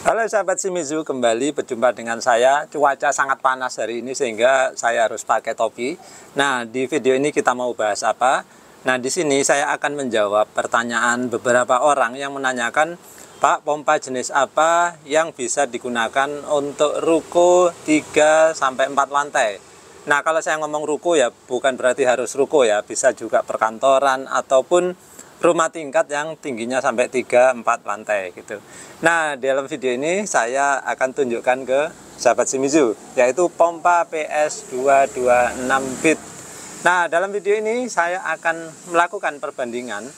Halo sahabat Shimizu, kembali berjumpa dengan saya. Cuaca sangat panas hari ini sehingga saya harus pakai topi. Nah, di video ini kita mau bahas apa? Nah, di sini saya akan menjawab pertanyaan beberapa orang yang menanyakan, Pak, pompa jenis apa yang bisa digunakan untuk ruko 3 sampai 4 lantai? Nah, kalau saya ngomong ruko ya bukan berarti harus ruko ya, bisa juga perkantoran ataupun rumah tingkat yang tingginya sampai 3-4 lantai gitu. Nah, dalam video ini saya akan tunjukkan ke sahabat Shimizu, yaitu pompa PS226 bit. Nah, dalam video ini saya akan melakukan perbandingan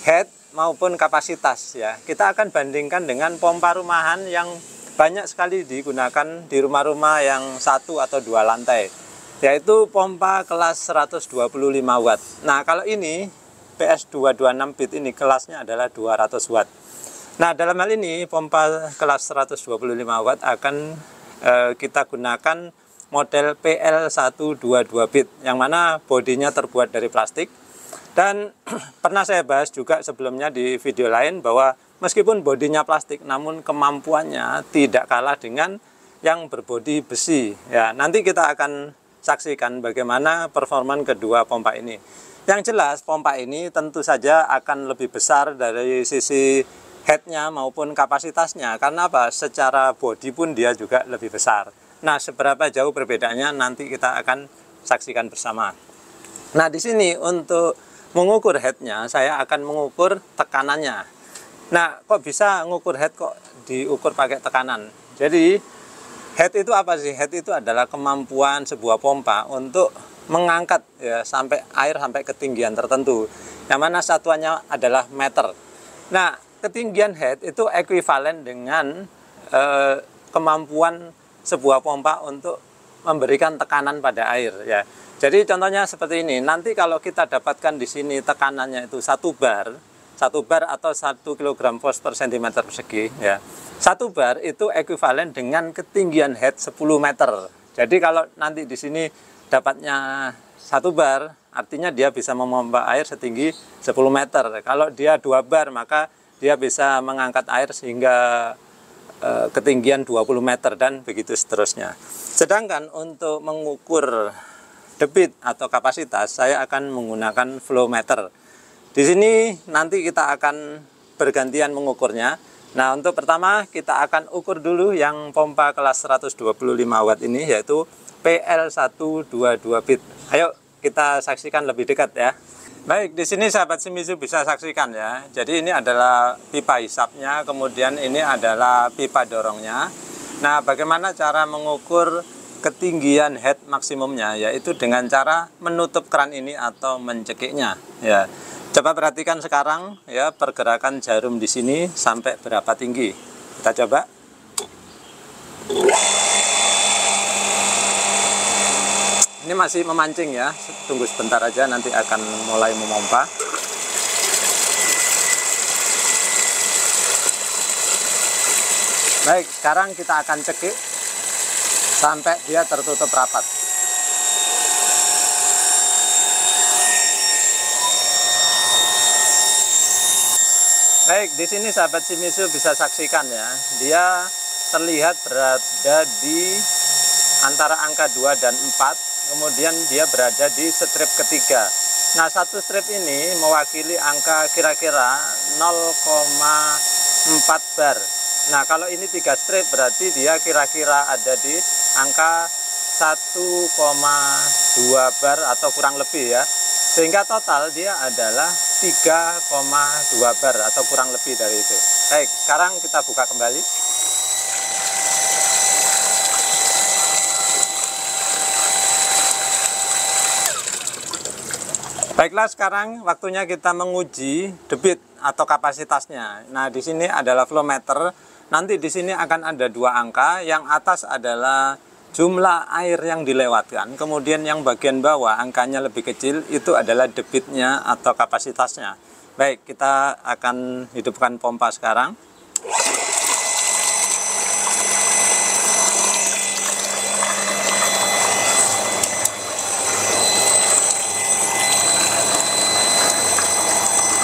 head maupun kapasitas ya. Kita akan bandingkan dengan pompa rumahan yang banyak sekali digunakan di rumah-rumah yang 1 atau 2 lantai, yaitu pompa kelas 125 watt. Nah, kalau ini PS226 bit ini kelasnya adalah 200 watt. Nah, dalam hal ini pompa kelas 125 watt akan kita gunakan model PL122 bit yang mana bodinya terbuat dari plastik. Dan pernah saya bahas juga sebelumnya di video lain bahwa meskipun bodinya plastik namun kemampuannya tidak kalah dengan yang berbodi besi. Ya, nanti kita akan saksikan bagaimana performan kedua pompa ini. Yang jelas pompa ini tentu saja akan lebih besar dari sisi headnya maupun kapasitasnya. Karena apa? Secara bodi pun dia juga lebih besar. Nah, seberapa jauh perbedaannya nanti kita akan saksikan bersama. Nah, di sini untuk mengukur headnya saya akan mengukur tekanannya. Nah, kok bisa mengukur head kok diukur pakai tekanan? Jadi head itu apa sih? Head itu adalah kemampuan sebuah pompa untuk mengangkat ya sampai air sampai ketinggian tertentu, yang mana satuannya adalah meter. Nah, ketinggian head itu ekuivalen dengan kemampuan sebuah pompa untuk memberikan tekanan pada air ya. Jadi contohnya seperti ini. Nanti kalau kita dapatkan di sini tekanannya itu 1 bar atau 1 kg force per cm persegi ya. 1 bar itu ekuivalen dengan ketinggian head 10 meter. Jadi kalau nanti di sini dapatnya 1 bar, artinya dia bisa memompa air setinggi 10 meter. Kalau dia 2 bar, maka dia bisa mengangkat air sehingga ketinggian 20 meter dan begitu seterusnya. Sedangkan untuk mengukur debit atau kapasitas, saya akan menggunakan flow meter. Di sini nanti kita akan bergantian mengukurnya. Nah, untuk pertama kita akan ukur dulu yang pompa kelas 125 watt ini, yaitu PL122 bit. Ayo kita saksikan lebih dekat ya. Baik, di sini sahabat Shimizu bisa saksikan ya. Jadi ini adalah pipa hisapnya, kemudian ini adalah pipa dorongnya. Nah, bagaimana cara mengukur ketinggian head maksimumnya? Yaitu dengan cara menutup keran ini atau mencekiknya ya. Coba perhatikan sekarang ya pergerakan jarum di sini sampai berapa tinggi. Kita coba. Ini masih memancing ya, tunggu sebentar aja nanti akan mulai memompa. Baik, sekarang kita akan cekik sampai dia tertutup rapat. Baik, di sini sahabat Shimizu bisa saksikan ya, dia terlihat berada di antara angka 2 dan 4. Kemudian dia berada di strip ketiga. Nah, satu strip ini mewakili angka kira-kira 0,4 bar. Nah, kalau ini 3 strip berarti dia kira-kira ada di angka 1,2 bar atau kurang lebih ya. Sehingga total dia adalah 3,2 bar atau kurang lebih dari itu. Baik, sekarang kita buka kembali. Baiklah, sekarang waktunya kita menguji debit atau kapasitasnya. Nah, di sini adalah flow meter. Nanti di sini akan ada 2 angka. Yang atas adalah jumlah air yang dilewatkan. Kemudian yang bagian bawah angkanya lebih kecil itu adalah debitnya atau kapasitasnya. Baik, kita akan hidupkan pompa sekarang.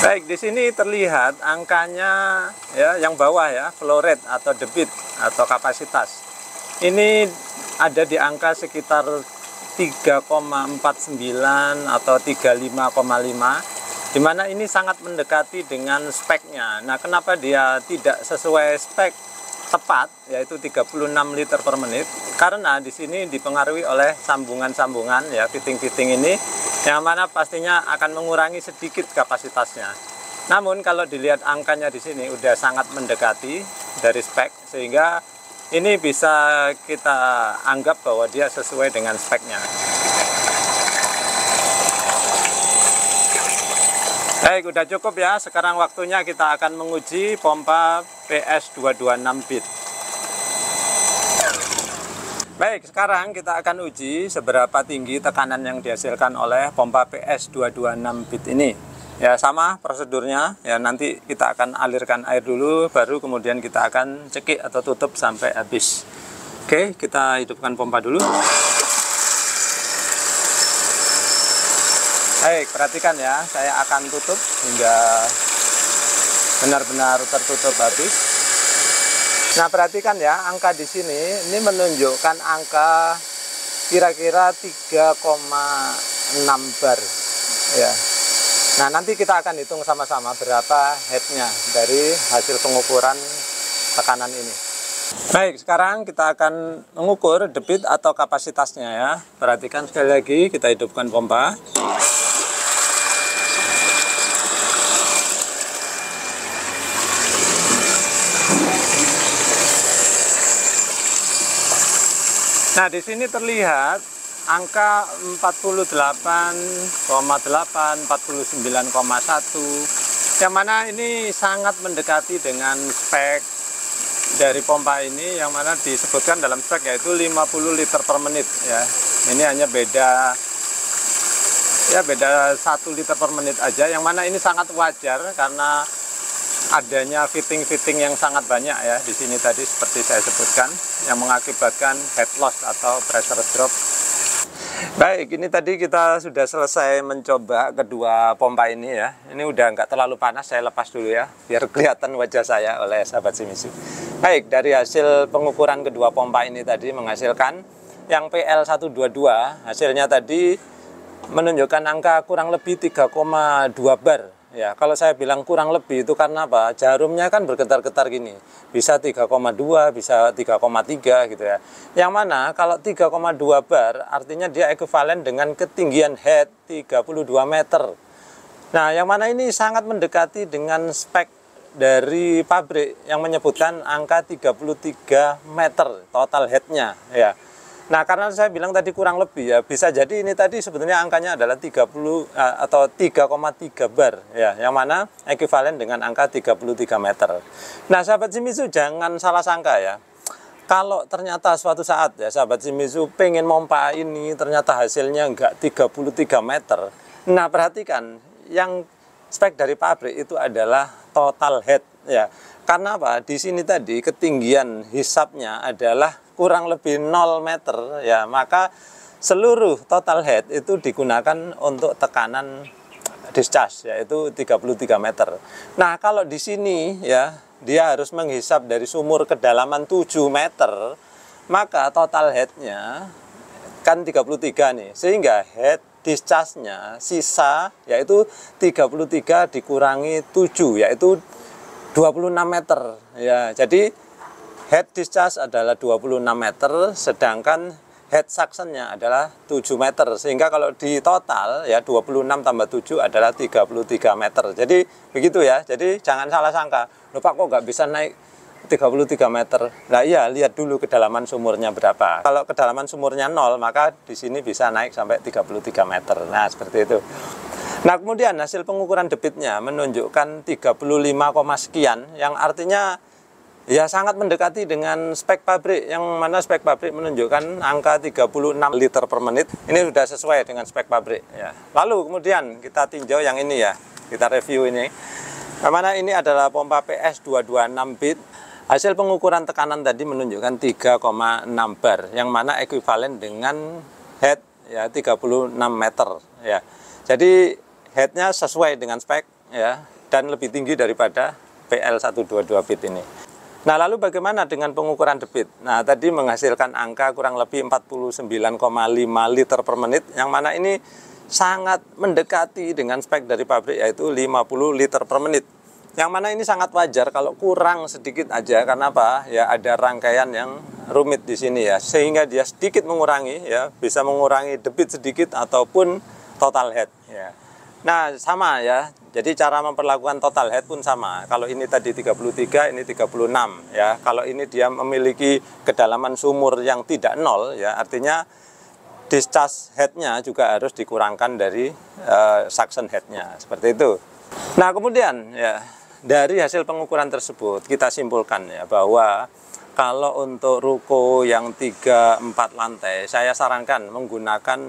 Baik, di sini terlihat angkanya ya, yang bawah ya, flow rate atau debit atau kapasitas. Ini ada di angka sekitar 3,49 atau 35,5, di mana ini sangat mendekati dengan speknya. Nah, kenapa dia tidak sesuai spek tepat, yaitu 36 liter per menit? Karena di sini dipengaruhi oleh sambungan-sambungan ya, fitting-fitting ini, yang mana pastinya akan mengurangi sedikit kapasitasnya. Namun kalau dilihat angkanya di sini udah sangat mendekati dari spek, sehingga ini bisa kita anggap bahwa dia sesuai dengan speknya. Baik, udah cukup ya. Sekarang waktunya kita akan menguji pompa PS226 bit. Baik, sekarang kita akan uji seberapa tinggi tekanan yang dihasilkan oleh pompa PS226 bit ini. Ya, sama prosedurnya. Ya, nanti kita akan alirkan air dulu, baru kemudian kita akan cekik atau tutup sampai habis. Oke, kita hidupkan pompa dulu. Baik, perhatikan ya, saya akan tutup hingga benar-benar tertutup habis. Nah, perhatikan ya, angka di sini ini menunjukkan angka kira-kira 3,6 bar ya. Nah, nanti kita akan hitung sama-sama berapa headnya dari hasil pengukuran tekanan ini. Baik, sekarang kita akan mengukur debit atau kapasitasnya ya. Perhatikan sekali lagi, kita hidupkan pompa. Nah, di sini terlihat angka 48,8, 49,1, yang mana ini sangat mendekati dengan spek dari pompa ini, yang mana disebutkan dalam spek yaitu 50 liter per menit ya. Ini hanya beda 1 liter per menit aja, yang mana ini sangat wajar karena adanya fitting-fitting yang sangat banyak ya di sini tadi seperti saya sebutkan, yang mengakibatkan head loss atau pressure drop. Baik, ini tadi kita sudah selesai mencoba kedua pompa ini ya. Ini udah nggak terlalu panas, saya lepas dulu ya biar kelihatan wajah saya oleh sahabat Shimizu. Baik, dari hasil pengukuran kedua pompa ini tadi menghasilkan yang PL122, hasilnya tadi menunjukkan angka kurang lebih 3,2 bar. Ya, kalau saya bilang kurang lebih itu karena apa? Jarumnya kan bergetar-getar gini. Bisa 3,2, bisa 3,3 gitu ya. Yang mana kalau 3,2 bar artinya dia ekuivalen dengan ketinggian head 32 meter. Nah, yang mana ini sangat mendekati dengan spek dari pabrik yang menyebutkan angka 33 meter total headnya ya. Nah, karena saya bilang tadi kurang lebih ya, bisa jadi ini tadi sebenarnya angkanya adalah 30 atau 3,3 bar ya, yang mana ekuivalen dengan angka 33 meter. Nah, sahabat Shimizu jangan salah sangka ya. Kalau ternyata suatu saat ya sahabat Shimizu pengen pompa ini ternyata hasilnya enggak 33 meter. Nah, perhatikan yang spek dari pabrik itu adalah total head ya. Karena apa? Di sini tadi ketinggian hisapnya adalah kurang lebih 0 meter ya, maka seluruh total head itu digunakan untuk tekanan discharge yaitu 33 meter. Nah, kalau di sini ya dia harus menghisap dari sumur kedalaman 7 meter, maka total headnya kan 33 nih, sehingga head discharge-nya sisa yaitu 33 dikurangi 7 yaitu 26 meter ya. Jadi head discharge adalah 26 meter, sedangkan head suction-nya adalah 7 meter. Sehingga kalau di total ya 26 tambah 7 adalah 33 meter. Jadi begitu ya. Jadi jangan salah sangka. Loh Pak, kok nggak bisa naik 33 meter? Nah iya, lihat dulu kedalaman sumurnya berapa. Kalau kedalaman sumurnya 0, maka di sini bisa naik sampai 33 meter. Nah, seperti itu. Nah, kemudian hasil pengukuran debitnya menunjukkan 35, sekian, yang artinya ya sangat mendekati dengan spek pabrik, yang mana spek pabrik menunjukkan angka 36 liter per menit. Ini sudah sesuai dengan spek pabrik ya. Lalu kemudian kita tinjau yang ini ya, kita review ini. Yang mana ini adalah pompa PS226 bit. Hasil pengukuran tekanan tadi menunjukkan 3,6 bar, yang mana ekuivalen dengan head ya 36 meter ya. Jadi headnya sesuai dengan spek ya, dan lebih tinggi daripada PL 122 bit ini. Nah, lalu bagaimana dengan pengukuran debit? Nah, tadi menghasilkan angka kurang lebih 49,5 liter per menit, yang mana ini sangat mendekati dengan spek dari pabrik, yaitu 50 liter per menit. Yang mana ini sangat wajar kalau kurang sedikit aja, karena apa? Ya, ada rangkaian yang rumit di sini ya, sehingga dia sedikit mengurangi ya, bisa mengurangi debit sedikit ataupun total head ya. Nah, sama ya. Jadi cara memperlakukan total head pun sama. Kalau ini tadi 33, ini 36 ya. Kalau ini dia memiliki kedalaman sumur yang tidak nol ya, artinya discharge headnya juga harus dikurangkan dari suction headnya, seperti itu. Nah, kemudian ya, dari hasil pengukuran tersebut kita simpulkan ya bahwa kalau untuk ruko yang 3-4 lantai, saya sarankan menggunakan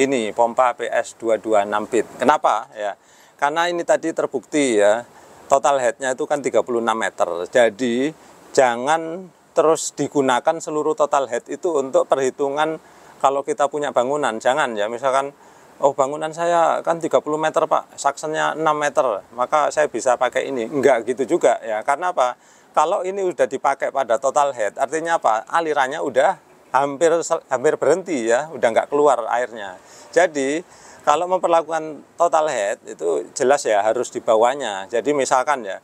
ini pompa PS 226 bit. Kenapa ya? Karena ini tadi terbukti ya, total headnya itu kan 36 meter. Jadi jangan terus digunakan seluruh total head itu untuk perhitungan kalau kita punya bangunan. Jangan ya, misalkan oh bangunan saya kan 30 meter Pak, suctionnya 6 meter, maka saya bisa pakai ini. Enggak gitu juga ya. Karena apa? Kalau ini udah dipakai pada total head, artinya apa? Alirannya udah hampir berhenti ya, udah nggak keluar airnya. Jadi kalau memperlakukan total head itu jelas ya harus di bawahnya. Jadi misalkan ya,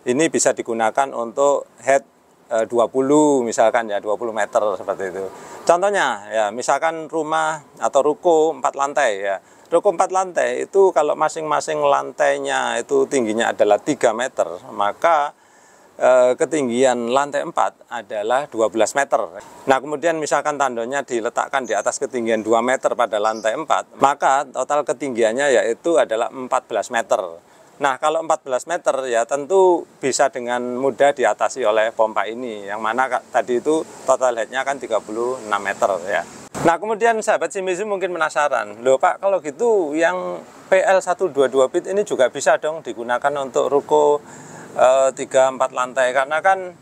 ini bisa digunakan untuk head 20 misalkan ya, 20 meter seperti itu. Contohnya ya, misalkan rumah atau ruko 4 lantai ya. Ruko 4 lantai itu kalau masing-masing lantainya itu tingginya adalah 3 meter, maka ketinggian lantai 4 adalah 12 meter. Nah, kemudian misalkan tandonnya diletakkan di atas ketinggian 2 meter pada lantai 4, maka total ketinggiannya yaitu adalah 14 meter. Nah, kalau 14 meter ya tentu bisa dengan mudah diatasi oleh pompa ini, yang mana tadi itu total headnya kan 36 meter ya. Nah, kemudian sahabat Shimizu mungkin penasaran, loh Pak, kalau gitu yang PL 122 bit ini juga bisa dong digunakan untuk ruko 3-4 lantai, karena kan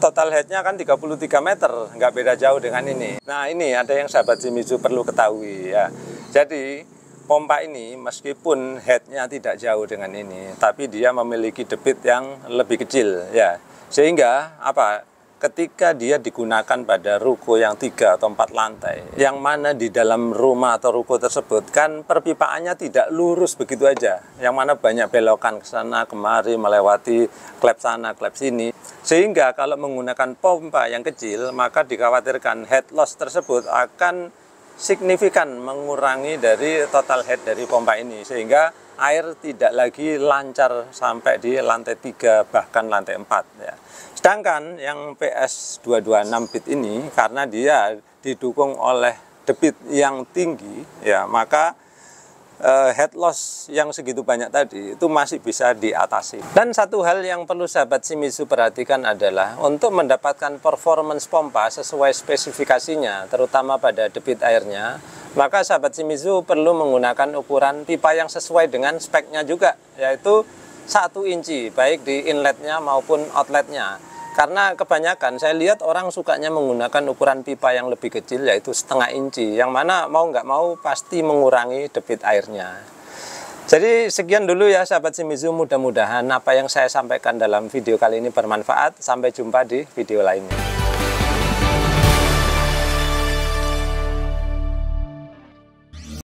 total headnya kan 33 meter, nggak beda jauh dengan ini. Nah, ini ada yang sahabat Shimizu perlu ketahui ya. Jadi pompa ini meskipun headnya tidak jauh dengan ini, tapi dia memiliki debit yang lebih kecil ya, sehingga apa? Ketika dia digunakan pada ruko yang 3 atau 4 lantai, yang mana di dalam rumah atau ruko tersebut kan perpipaannya tidak lurus begitu aja, yang mana banyak belokan ke sana kemari, melewati klep sana klep sini, sehingga kalau menggunakan pompa yang kecil maka dikhawatirkan head loss tersebut akan signifikan mengurangi dari total head dari pompa ini, sehingga air tidak lagi lancar sampai di lantai 3 bahkan lantai 4 ya. Sedangkan yang PS 226 bit ini karena dia didukung oleh debit yang tinggi ya, maka head loss yang segitu banyak tadi itu masih bisa diatasi. Dan satu hal yang perlu sahabat Shimizu perhatikan adalah untuk mendapatkan performance pompa sesuai spesifikasinya, terutama pada debit airnya, maka sahabat Shimizu perlu menggunakan ukuran pipa yang sesuai dengan speknya juga, yaitu 1 inci baik di inletnya maupun outletnya. Karena kebanyakan saya lihat orang sukanya menggunakan ukuran pipa yang lebih kecil, yaitu 0,5 inci, yang mana mau nggak mau pasti mengurangi debit airnya. Jadi sekian dulu ya sahabat Shimizu, mudah-mudahan apa yang saya sampaikan dalam video kali ini bermanfaat. Sampai jumpa di video lainnya.